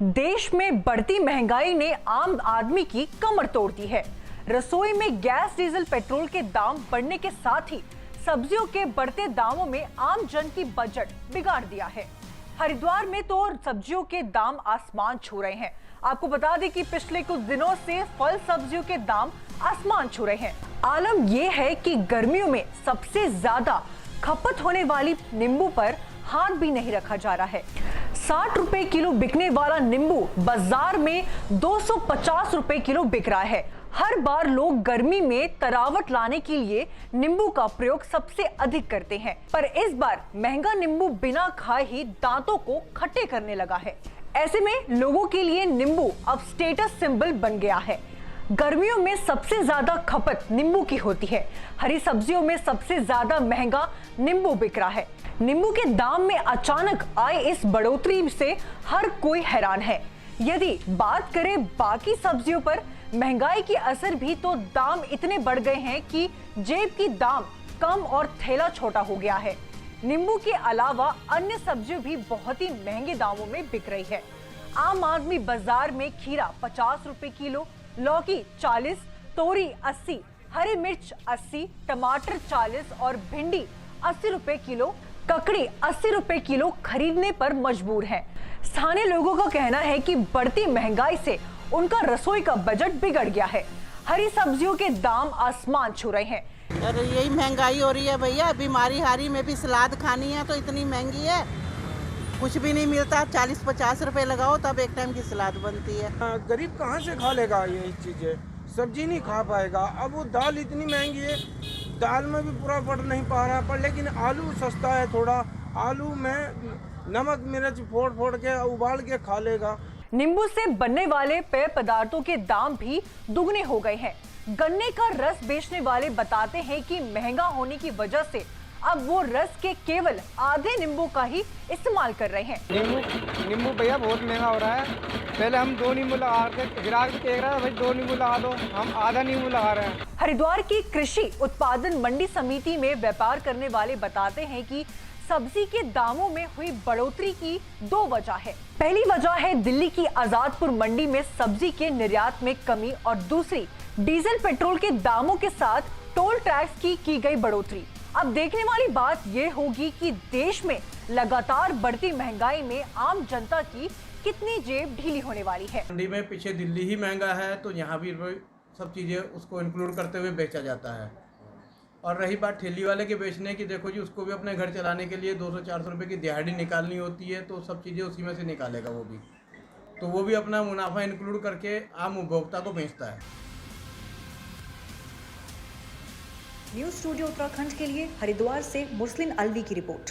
देश में बढ़ती महंगाई ने आम आदमी की कमर तोड़ दी है। रसोई में गैस, डीजल, पेट्रोल के दाम बढ़ने के साथ ही सब्जियों के बढ़ते दामों में आम जन की बजट बिगाड़ दिया है। हरिद्वार में तो सब्जियों के दाम आसमान छू रहे हैं। आपको बता दें कि पिछले कुछ दिनों से फल सब्जियों के दाम आसमान छू रहे हैं। आलम यह है कि गर्मियों में सबसे ज्यादा खपत होने वाली नींबू पर हाथ भी नहीं रखा जा रहा है। 60 रुपए किलो बिकने वाला नींबू बाजार में 250 रुपए किलो बिक रहा है। हर बार लोग गर्मी में तरावट लाने के लिए नींबू का प्रयोग सबसे अधिक करते हैं, पर इस बार महंगा नींबू बिना खाए ही दांतों को खट्टे करने लगा है। ऐसे में लोगों के लिए नींबू अब स्टेटस सिंबल बन गया है। गर्मियों में सबसे ज्यादा खपत नींबू की होती है। हरी सब्जियों में सबसे ज्यादा महंगा नींबू बिक रहा है। नींबू के दाम में अचानक आए इस बढ़ोतरी से हर कोई हैरान है। यदि बात करें बाकी सब्जियों पर महंगाई की असर भी, तो दाम इतने बढ़ गए हैं कि जेब की दाम कम और थैला छोटा हो गया है। नींबू के अलावा अन्य सब्जियां भी बहुत ही महंगे दामों में बिक रही है। आम आदमी बाजार में खीरा 50 रुपए किलो, लौकी 40, तोरी 80, हरी मिर्च 80, टमाटर 40 और भिंडी 80 रुपए किलो, ककड़ी 80 रुपए किलो खरीदने पर मजबूर हैं। स्थानीय लोगों का कहना है कि बढ़ती महंगाई से उनका रसोई का बजट बिगड़ गया है। हरी सब्जियों के दाम आसमान छू रहे हैं। अरे यही महंगाई हो रही है भैया, बीमारी हारी में भी सलाद खानी है तो इतनी महंगी है, कुछ भी नहीं मिलता। 40-50 रुपए लगाओ तब एक टाइम की सलाद बनती है। गरीब कहाँ से खा लेगा ये चीजें, सब्जी नहीं खा पाएगा। अब वो दाल इतनी महंगी है, दाल में भी पूरा बढ़ नहीं पा रहा, पर लेकिन आलू सस्ता है थोड़ा। आलू में नमक मिर्च फोड़ फोड़ के उबाल के खा लेगा। नींबू से बनने वाले पेय पदार्थों के दाम भी दुगने हो गए हैं। गन्ने का रस बेचने वाले बताते हैं कि महंगा होने की वजह से अब वो रस के केवल आधे नींबू का ही इस्तेमाल कर रहे हैं। नींबू भैया बहुत महंगा हो रहा है। पहले हम 2 नींबू लगा के ग्राहक भी कह रहा है भाई 2 नींबू लगा दो, हम आधा नींबू लगा रहे हैं। हरिद्वार की कृषि उत्पादन मंडी समिति में व्यापार करने वाले बताते हैं कि सब्जी के दामों में हुई बढ़ोतरी की 2 वजह है। पहली वजह है दिल्ली की आजादपुर मंडी में सब्जी के निर्यात में कमी, और दूसरी डीजल पेट्रोल के दामों के साथ टोल टैक्स की गई बढ़ोतरी। अब देखने वाली बात ये होगी कि देश में लगातार बढ़ती महंगाई में आम जनता की कितनी जेब ढीली होने वाली है। मंडी में पीछे दिल्ली ही महंगा है, तो यहाँ भी सब चीज़ें उसको इंक्लूड करते हुए बेचा जाता है। और रही बात ठेली वाले के बेचने की, देखो जी उसको भी अपने घर चलाने के लिए 200-400 रुपये की दिहाड़ी निकालनी होती है, तो सब चीज़ें उसी में से निकालेगा वो भी, तो वो भी अपना मुनाफा इंक्लूड करके आम उपभोक्ता को बेचता है। न्यूज़ स्टूडियो उत्तराखंड के लिए हरिद्वार से मुस्लिन अलवी की रिपोर्ट।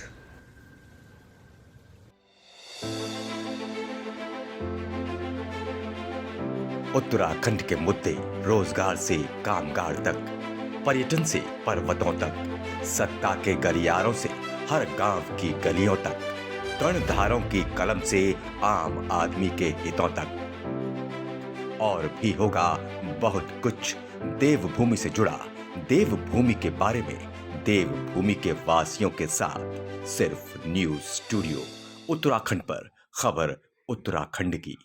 उत्तराखंड के मुद्दे रोजगार से कामगार तक, पर्यटन से पर्वतों तक, सत्ता के गलियारों से हर गांव की गलियों तक, कर्णधारों की कलम से आम आदमी के हितों तक। और भी होगा बहुत कुछ देवभूमि से जुड़ा, देवभूमि के बारे में, देवभूमि के वासियों के साथ, सिर्फ न्यूज़ स्टूडियो उत्तराखंड पर। खबर उत्तराखंड की।